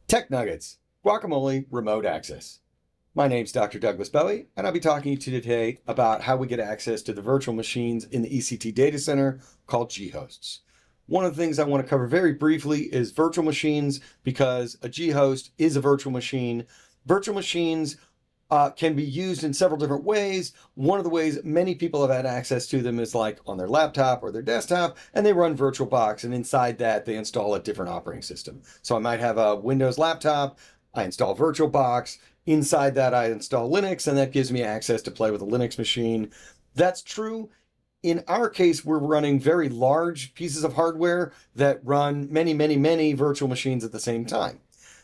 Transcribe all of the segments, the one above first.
Tech Nuggets, Guacamole Remote Access. My name's Dr. Douglas Bowie, and I'll be talking to you today about how we get access to the virtual machines in the ECT data center called ghosts. One of the things I want to cover very briefly is virtual machines, because a ghost is a virtual machine. Virtual machines can be used in several different ways. One of the ways many people have had access to them is like on their laptop or their desktop, and they run VirtualBox, and inside that they install a different operating system. So I might have a Windows laptop, I install VirtualBox, inside that I install Linux, and that gives me access to play with a Linux machine. That's true. In our case, we're running very large pieces of hardware that run many virtual machines at the same time.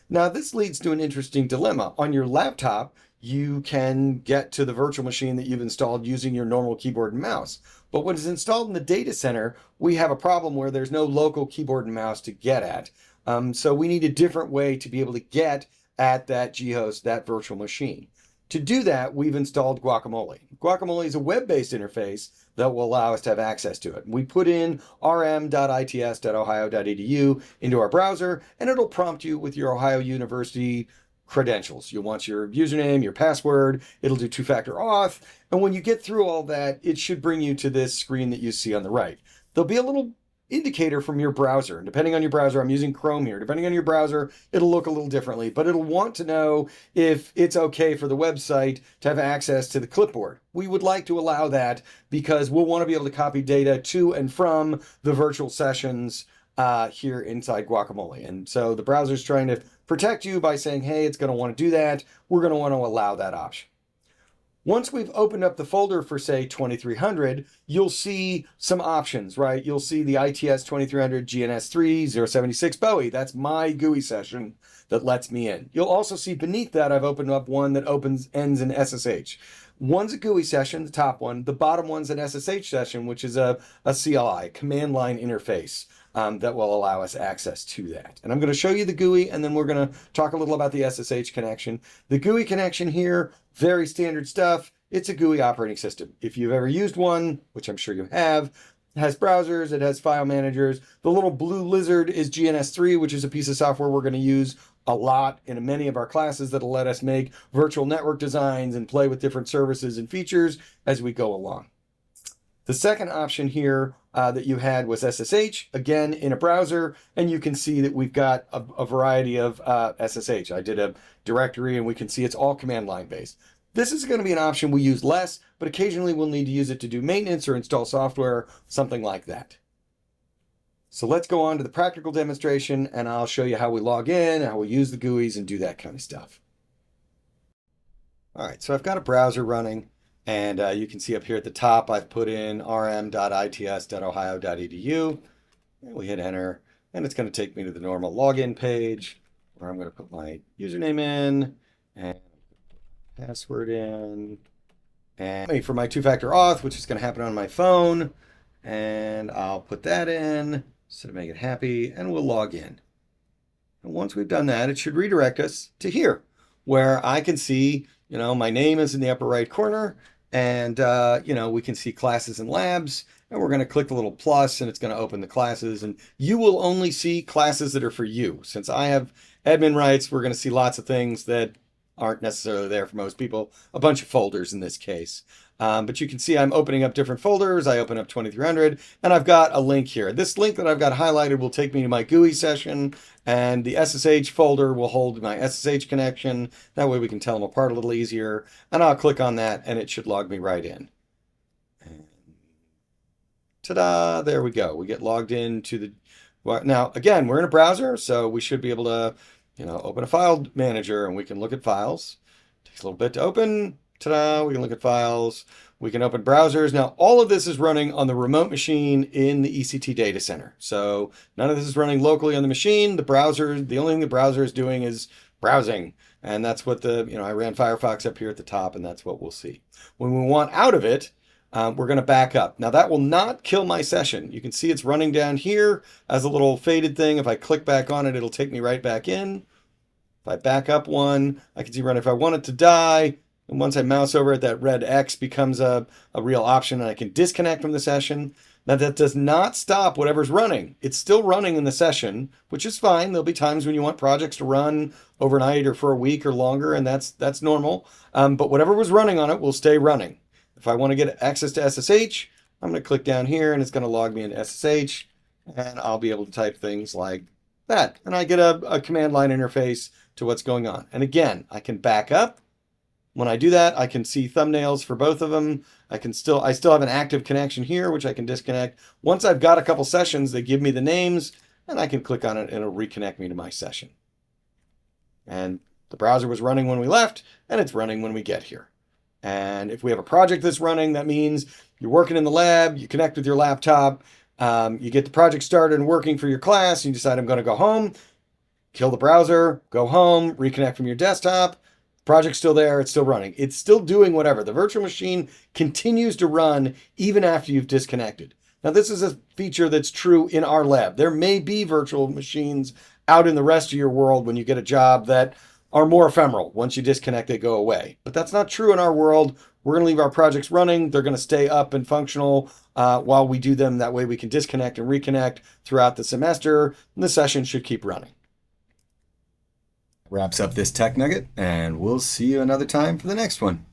Now, this leads to an interesting dilemma. On your laptop, you can get to the virtual machine that you've installed using your normal keyboard and mouse. But when it's installed in the data center, we have a problem where there's no local keyboard and mouse to get at. So we need a different way to be able to get at that ghost, that virtual machine. To do that, we've installed Guacamole. Guacamole is a web-based interface that will allow us to have access to it. We put in rm.its.ohio.edu into our browser, and it'll prompt you with your Ohio University credentials. You'll want your username, your password, it'll do two-factor auth, and when you get through all that, it should bring you to this screen that you see on the right. There'll be a little indicator from your browser, and depending on your browser, I'm using Chrome here, depending on your browser, it'll look a little differently, but it'll want to know if it's okay for the website to have access to the clipboard. We would like to allow that because we'll want to be able to copy data to and from the virtual sessions here inside Guacamole. And so the browser's trying to protect you by saying, hey, it's going to want to do that. We're going to want to allow that option. Once we've opened up the folder for, say, 2300, you'll see some options, right? You'll see the ITS 2300 GNS3 076 Bowie. That's my GUI session that lets me in. You'll also see beneath that, I've opened up one that ends in SSH. One's a GUI session, the top one. The bottom one's an SSH session, which is a CLI, command line interface. That will allow us access to that. And I'm going to show you the GUI, and then we're going to talk a little about the SSH connection. The GUI connection here, very standard stuff. It's a GUI operating system. If you've ever used one, which I'm sure you have, it has browsers, it has file managers. The little blue lizard is GNS3, which is a piece of software we're going to use a lot in many of our classes that'll let us make virtual network designs and play with different services and features as we go along. The second option here that you had was SSH, again in a browser, and you can see that we've got a variety of SSH. I did a directory, and we can see it's all command line based. This is going to be an option we use less, but occasionally we'll need to use it to do maintenance or install software, something like that. So let's go on to the practical demonstration, and I'll show you how we log in, how we use the GUIs, and do that kind of stuff. All right, so I've got a browser running. And you can see up here at the top, I've put in rm.its.ohio.edu, and we hit enter, and it's going to take me to the normal login page where I'm going to put my username in and password in, and for my two-factor auth, which is going to happen on my phone, and I'll put that in so to make it happy, and we'll log in. And once we've done that, it should redirect us to here, where I can see, my name is in the upper right corner, and, we can see classes and labs, and we're going to click the little plus, and it's going to open the classes, and you will only see classes that are for you. Since I have admin rights, we're going to see lots of things that aren't necessarily there for most people, a bunch of folders in this case. But you can see I'm opening up different folders. I open up 2300, and I've got a link here. This link that I've got highlighted will take me to my GUI session, and the SSH folder will hold my SSH connection. That way we can tell them apart a little easier. And I'll click on that, and it should log me right in. And ta-da, there we go. We get logged into the... Now, again, we're in a browser, so we should be able to, open a file manager, and we can look at files. Takes a little bit to open. Ta-da, we can look at files, we can open browsers. Now, all of this is running on the remote machine in the ECT data center. So none of this is running locally on the machine. The browser, the only thing the browser is doing is browsing. And that's what I ran Firefox up here at the top, and that's what we'll see. When we want out of it, we're going to back up. Now, that will not kill my session. You can see it's running down here as a little faded thing. If I click back on it, it'll take me right back in. If I back up one, I can see if I want it to die, and once I mouse over it, that red X becomes a real option, and I can disconnect from the session. Now, that does not stop whatever's running. It's still running in the session, which is fine. There'll be times when you want projects to run overnight or for a week or longer, and that's normal. But whatever was running on it will stay running. If I want to get access to SSH, I'm going to click down here, and it's going to log me into SSH, and I'll be able to type things like that. And I get a command line interface to what's going on. And again, I can back up. When I do that, I can see thumbnails for both of them. I still have an active connection here, which I can disconnect. Once I've got a couple sessions, they give me the names, and I can click on it, and it'll reconnect me to my session. And the browser was running when we left, and it's running when we get here. And if we have a project that's running, that means you're working in the lab, you connect with your laptop, you get the project started and working for your class, and you decide I'm going to go home, kill the browser, go home, reconnect from your desktop. Project's still there, it's still running. It's still doing whatever. The virtual machine continues to run even after you've disconnected. Now, this is a feature that's true in our lab. There may be virtual machines out in the rest of your world when you get a job that are more ephemeral. Once you disconnect, they go away. But that's not true in our world. We're going to leave our projects running. They're going to stay up and functional while we do them. That way we can disconnect and reconnect throughout the semester, and the session should keep running. Wraps up this Tech Nugget, and we'll see you another time for the next one.